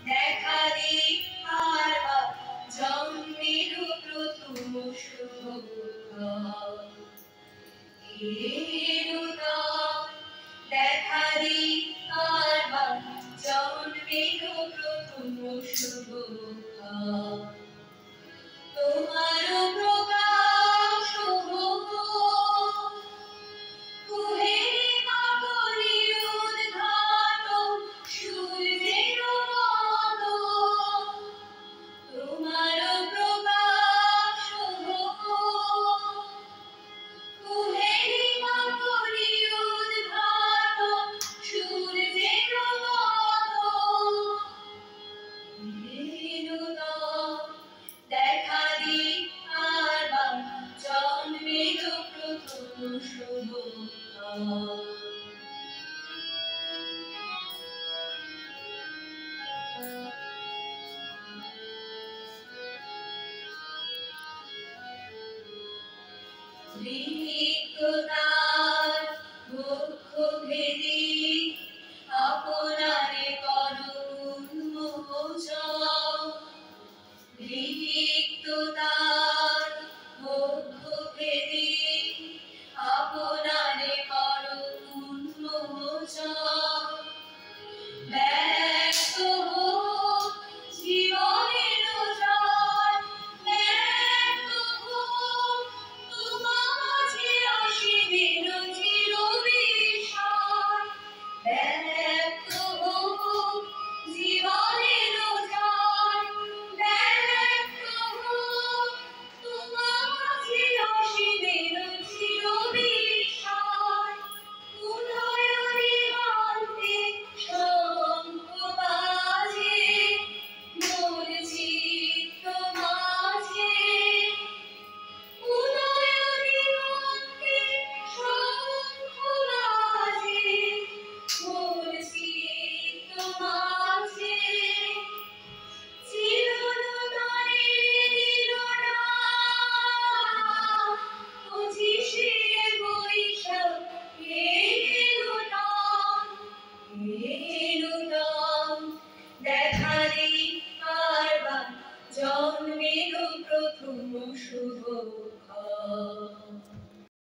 দেখা দি আর জন্মের প্রথম শুভ দেখা দি আর জন্মের প্রথম শুভ তোমার প্রকাশ আপনারে করুণ মোচন রিক্ততার মুখ ভেদি আপনারে করুণ মোচন ব্যস্ত হোক জীবনের জয় ব্যস্ত হোক তোমার মাঝে আসিবেন চির বিষয় ব্যস্ত হোক জীবনের জয় ব্যস্ত হোক তোমার মাঝে আসিবেন চির বিষয় উদয়নে মান্তে শঙ্খ বাজে মোর চিত্ত মাঝে উদয়নে মান্তে শঙ্খ বাজে মোর চিত্ত মাঝে চিরনূতনের দিলনা 25শে বৈশাখ এলো টান দেখা দি আর জন্মের প্রথম শুভ